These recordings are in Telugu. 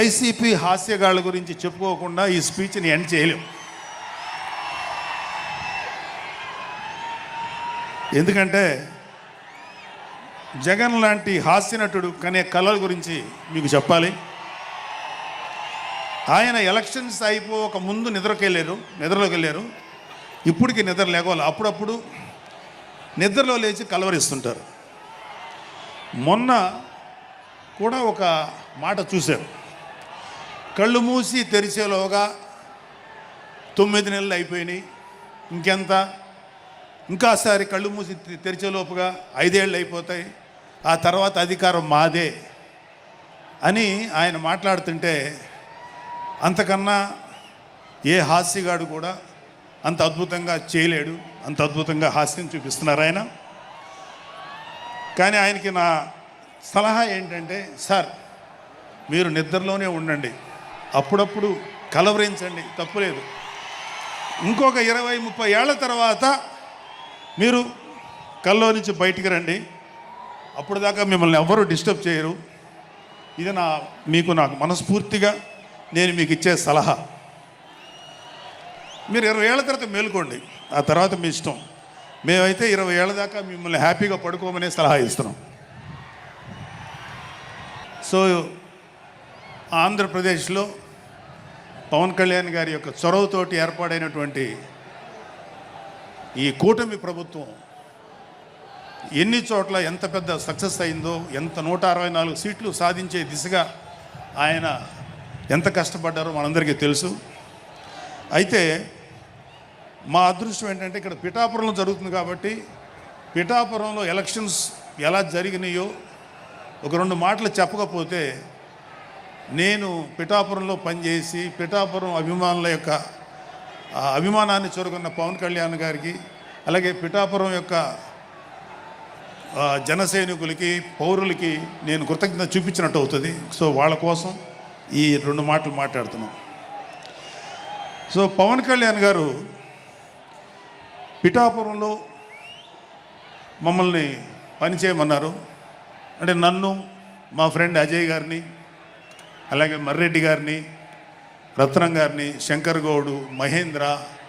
వైసీపీ హాస్యగాళ్ళ గురించి చెప్పుకోకుండా ఈ స్పీచ్ని ఎండ్ చేయలేం. ఎందుకంటే జగన్ లాంటి హాస్యనటుడు కనే కళల గురించి మీకు చెప్పాలి. ఆయన ఎలక్షన్స్ అయిపోక ముందు నిద్రలోకి వెళ్ళారు. ఇప్పటికి నిద్ర లేవాలి. అప్పుడప్పుడు నిద్రలో లేచి కలవరిస్తుంటారు. మొన్న కూడా ఒక మాట చూశారు. కళ్ళు మూసి తెరిచేలోగా 9 నెలలు అయిపోయినాయి, ఇంకెంత, ఇంకాసారి కళ్ళు మూసి తెరిచేలోపుగా 5 ఏళ్ళు అయిపోతాయి, ఆ తర్వాత అధికారం మాదే అని ఆయన మాట్లాడుతుంటే అంతకన్నా ఏ హాస్యగాడు కూడా అంత అద్భుతంగా చేయలేడు. అంత అద్భుతంగా హాస్యం చూపిస్తున్నారు ఆయన. కానీ ఆయనకి నా సలహా ఏంటంటే, సార్ మీరు నిద్రలోనే ఉండండి, అప్పుడప్పుడు కలవరించండి, తప్పులేదు. ఇంకొక 20-30 ఏళ్ల తర్వాత మీరు కల్లో నుంచి బయటికి రండి, అప్పుడు దాకా మిమ్మల్ని ఎవ్వరూ డిస్టర్బ్ చేయరు. ఇది నాకు మనస్ఫూర్తిగా నేను మీకు ఇచ్చే సలహా. మీరు 20 ఏళ్ల తర్వాత మేలుకోండి, ఆ తర్వాత మీ ఇష్టం. మేమైతే 20 ఏళ్ల దాకా మిమ్మల్ని హ్యాపీగా పడుకోమనే సలహా ఇస్తున్నాం. సో ఆంధ్రప్రదేశ్లో పవన్ కళ్యాణ్ గారి యొక్క చొరవతోటి ఏర్పాడైనటువంటి ఈ కూటమి ప్రభుత్వం ఎన్ని చోట్ల ఎంత పెద్ద సక్సెస్ అయిందో, ఎంత 164 సీట్లు సాధించే దిశగా ఆయన ఎంత కష్టపడ్డారో మనందరికీ తెలుసు. అయితే మా అదృష్టం ఏంటంటే ఇక్కడ పిఠాపురంలో జరుగుతుంది కాబట్టి పిఠాపురంలో ఎలక్షన్స్ ఎలా జరిగినాయో ఒక 2 మాటలు చెప్పకపోతే, నేను పిఠాపురంలో పనిచేసి పిఠాపురం అభిమానుల యొక్క అభిమానాన్ని చూరుకున్న పవన్ కళ్యాణ్ గారికి, అలాగే పిఠాపురం యొక్క జన సైనికులకి, పౌరులకి నేను కృతజ్ఞత చూపించినట్టు అవుతుంది. సో వాళ్ళ కోసం ఈ 2 మాటలు మాట్లాడుతున్నాం. సో పవన్ కళ్యాణ్ గారు పిఠాపురంలో మమ్మల్ని పనిచేయమన్నారు. అంటే నన్ను, మా ఫ్రెండ్ అజయ్ గారిని, అలాగే మర్రెడ్డి గారిని, రత్నం గారిని, శంకర్ గౌడు, మహేంద్ర,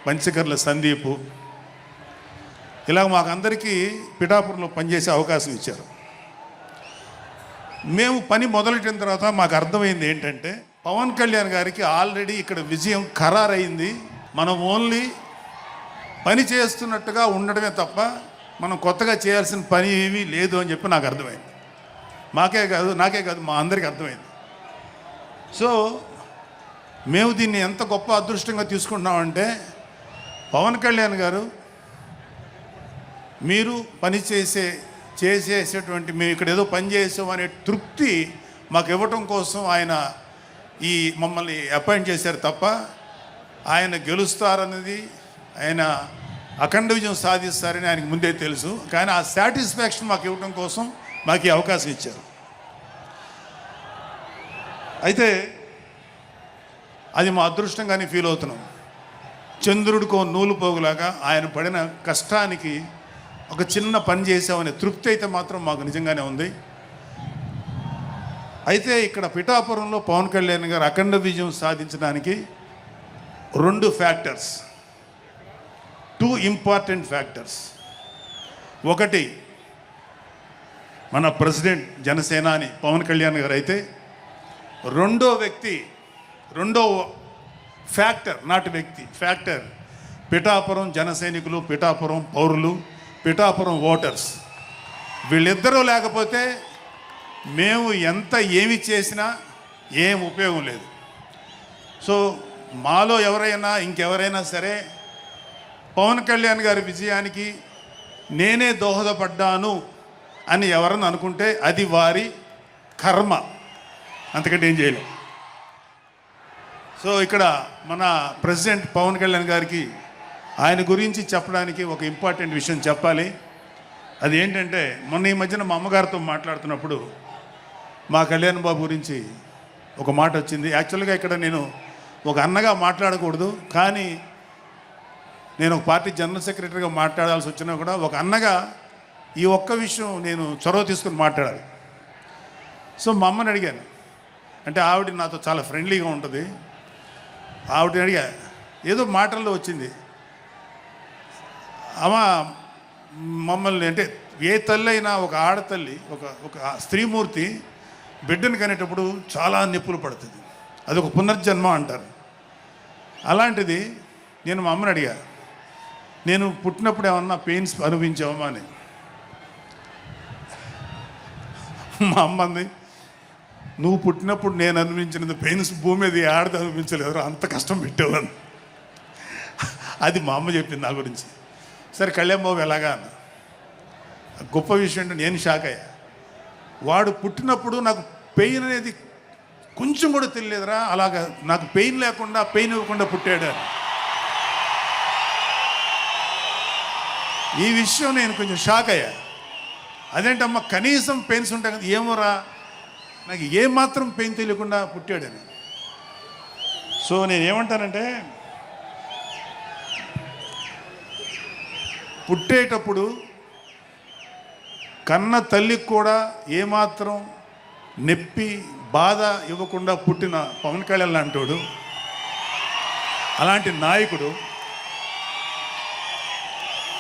పంచకర్ల సందీపు, ఇలా మాకందరికీ పిఠాపురంలో పనిచేసే అవకాశం ఇచ్చారు. మేము పని మొదలెట్టిన తర్వాత మాకు అర్థమైంది ఏంటంటే, పవన్ కళ్యాణ్ గారికి ఆల్రెడీ ఇక్కడ విజయం ఖరారైంది. మనం ఓన్లీ పని చేస్తున్నట్టుగా ఉండడమే తప్ప మనం కొత్తగా చేయాల్సిన పని ఏమీ లేదు అని చెప్పి నాకు అర్థమైంది. నాకే కాదు మా అందరికీ అర్థమైంది. సో మేము దీన్ని ఎంత గొప్ప అదృష్టంగా తీసుకుంటున్నామంటే, పవన్ కళ్యాణ్ గారు మీరు పని చేసేటువంటి మేము ఇక్కడ ఏదో పని చేసాం అనే తృప్తి మాకు ఇవ్వటం కోసం ఆయన మమ్మల్ని అపాయింట్ చేశారు తప్ప ఆయన గెలుస్తారన్నది, ఆయన అఖండ విజయం సాధిస్తారని ఆయనకు ముందే తెలుసు. కానీ ఆ సాటిస్ఫాక్షన్ మాకు ఇవ్వడం కోసం మాకు ఈ అవకాశం ఇచ్చారు. అయితే అది మా అదృష్టంగానే ఫీల్ అవుతున్నాం. చంద్రుడికో నూలు పోగులాగా ఆయన పడిన కష్టానికి ఒక చిన్న పని చేసామనే తృప్తి అయితే మాత్రం మాకు నిజంగానే ఉంది. అయితే ఇక్కడ పిఠాపురంలో పవన్ కళ్యాణ్ గారు అఖండ విజయం సాధించడానికి 2 ఇంపార్టెంట్ ఫ్యాక్టర్స్. ఒకటి మన ప్రెసిడెంట్ జనసేనాని పవన్ కళ్యాణ్ గారు అయితే, రెండో ఫ్యాక్టర్ పిఠాపురం జన సైనికులు, పిఠాపురం పౌరులు, పిఠాపురం ఓటర్స్. వీళ్ళిద్దరూ లేకపోతే మేము ఏమి చేసినా ఏం ఉపయోగం లేదు. సో మాలో ఇంకెవరైనా సరే పవన్ కళ్యాణ్ గారి విజయానికి నేనే దోహదపడ్డాను అని ఎవరన్నా అనుకుంటే అది వారి కర్మ, అంతకంటే ఏం చేయలేం. సో ఇక్కడ మన ప్రెసిడెంట్ పవన్ కళ్యాణ్ గారికి ఆయన గురించి చెప్పడానికి ఒక ఇంపార్టెంట్ విషయం చెప్పాలి. అది ఏంటంటే, మొన్న ఈ మధ్యన మా అమ్మగారితో మాట్లాడుతున్నప్పుడు మా కళ్యాణ్ బాబు గురించి ఒక మాట వచ్చింది. యాక్చువల్గా ఇక్కడ నేను ఒక అన్నగా మాట్లాడకూడదు, కానీ నేను ఒక పార్టీ జనరల్ సెక్రటరీగా మాట్లాడాల్సి వచ్చినా కూడా ఒక అన్నగా ఈ ఒక్క విషయం నేను చొరవ తీసుకుని మాట్లాడాలి. సో మా అమ్మని అడిగాను, అంటే ఆవిడ నాతో చాలా ఫ్రెండ్లీగా ఉంటుంది. ఆవిడ అడిగా, ఏదో మాటల్లో వచ్చింది, అమ్మ మమ్మల్ని అంటే ఏ తల్లి అయినా ఒక ఆడతల్లి ఒక స్త్రీమూర్తి బిడ్డను కనేటప్పుడు చాలా నొప్పులు పడుతుంది, అది ఒక పునర్జన్మ అంటారు. అలాంటిది నేను మా అమ్మని అడిగా, నేను పుట్టినప్పుడు ఏమన్నా పెయిన్స్ అనుభవించావమ్మా అని. మా అమ్మ అంది, నువ్వు పుట్టినప్పుడు నేను అనుభవించినది పెయిన్స్ భూమి మీద ఆడది అనుభవించలేదు, అంత కష్టం పెట్టేవాళ్ళు. అది మా అమ్మ చెప్పింది నా గురించి. సరే కళ్యాణ్ బాబు ఎలాగా అన్న. గొప్ప విషయం అంటే నేను షాక్ అయ్యా. వాడు పుట్టినప్పుడు నాకు పెయిన్ అనేది కొంచెం కూడా తెలియదురా, అలాగా నాకు పెయిన్ లేకుండా పెయిన్ ఇవ్వకుండా పుట్టాడు అని. ఈ విషయం నేను కొంచెం షాక్ అయ్యా. అదేంటమ్మా కనీసం పెయిన్స్ ఉంటాయి కదా, ఏమోరా నాకు ఏమాత్రం పెయిన్ తెలియకుండా పుట్టాడని. సో నేను ఏమంటానంటే, పుట్టేటప్పుడు కన్న తల్లికి కూడా ఏమాత్రం నొప్పి బాధ ఇవ్వకుండా పుట్టిన పవన్ కళ్యాణ్ లాంటోడు, అలాంటి నాయకుడు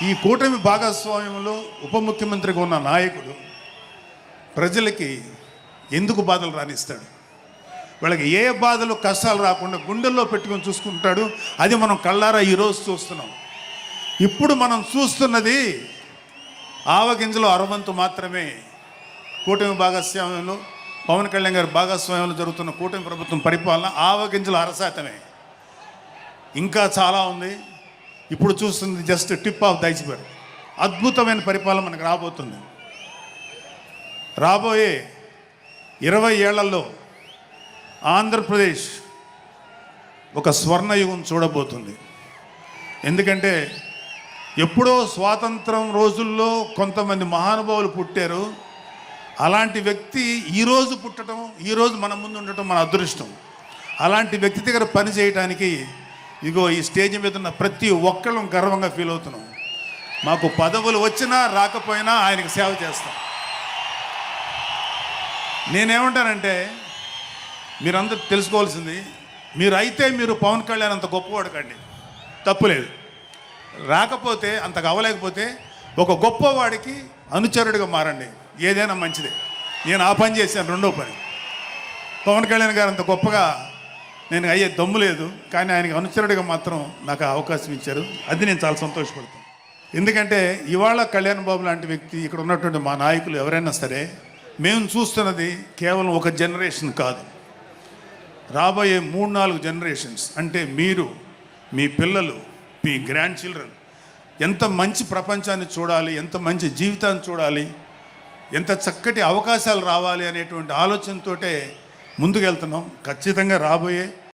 ఈ కూటమి భాగస్వామ్యంలో ఉప ముఖ్యమంత్రిగా ఉన్న నాయకుడు ప్రజలకి ఎందుకు బాధలు రానిస్తాడు? వాళ్ళకి ఏ బాధలు కష్టాలు రాకుండా గుండెల్లో పెట్టుకొని చూసుకుంటాడు. అది మనం కళ్ళారా ఈరోజు చూస్తున్నాం. ఇప్పుడు మనం చూస్తున్నది ఆవగింజలో అరవంతు మాత్రమే. కూటమి భాగస్వామ్యంలో పవన్ కళ్యాణ్ గారి భాగస్వామ్యంలో జరుగుతున్న కూటమి ప్రభుత్వం పరిపాలన ఆవగింజలు అరశాతమే. ఇంకా చాలా ఉంది. ఇప్పుడు చూస్తుంది just tip of the iceberg. అద్భుతమైన పరిపాలన మనకు రాబోతుంది. రాబోయే 20 ఏళ్లలో ఆంధ్రప్రదేశ్ ఒక స్వర్ణయుగం చూడబోతుంది. ఎందుకంటే ఎప్పుడో స్వాతంత్రం రోజుల్లో కొంతమంది మహానుభావులు పుట్టారు. అలాంటి వ్యక్తి ఈరోజు పుట్టడం, ఈరోజు మన ముందు ఉండటం మన అదృష్టం. అలాంటి వ్యక్తి దగ్గర పని చేయడానికి ఇగో ఈ స్టేజ్ మీద ఉన్న ప్రతి ఒక్కళ్ళం గర్వంగా ఫీల్ అవుతున్నాం. మాకు పదవులు వచ్చినా రాకపోయినా ఆయనకి సేవ చేస్తాం. నేనేమంటానంటే, మీరందరూ తెలుసుకోవాల్సింది, మీరు పవన్ కళ్యాణ్ అంత గొప్పవాడు కండి, తప్పులేదు. రాకపోతే అంతగా అవ్వలేకపోతే ఒక గొప్పవాడికి అనుచరుడిగా మారండి, ఏదైనా మంచిదే. నేను ఆ పని చేశాను. రెండో పని, పవన్ కళ్యాణ్ గారు అంత గొప్పగా నేను అయ్యే దమ్ము లేదు, కానీ ఆయనకి అనుచరుడిగా మాత్రం నాకు అవకాశం ఇచ్చారు. అది నేను చాలా సంతోషపడతాను. ఎందుకంటే ఇవాళ కళ్యాణ్ బాబు లాంటి వ్యక్తి, ఇక్కడ ఉన్నటువంటి మా నాయకులు ఎవరైనా సరే, మేము చూస్తున్నది కేవలం ఒక జనరేషన్ కాదు, రాబోయే 3-4 జనరేషన్స్. అంటే మీరు, మీ పిల్లలు, మీ గ్రాండ్ చిల్డ్రన్ ఎంత మంచి ప్రపంచాన్ని చూడాలి, ఎంత మంచి జీవితాన్ని చూడాలి, ఎంత చక్కటి అవకాశాలు రావాలి అనేటువంటి ఆలోచనతోటే ముందుకెళ్తున్నాం. ఖచ్చితంగా రాబోయే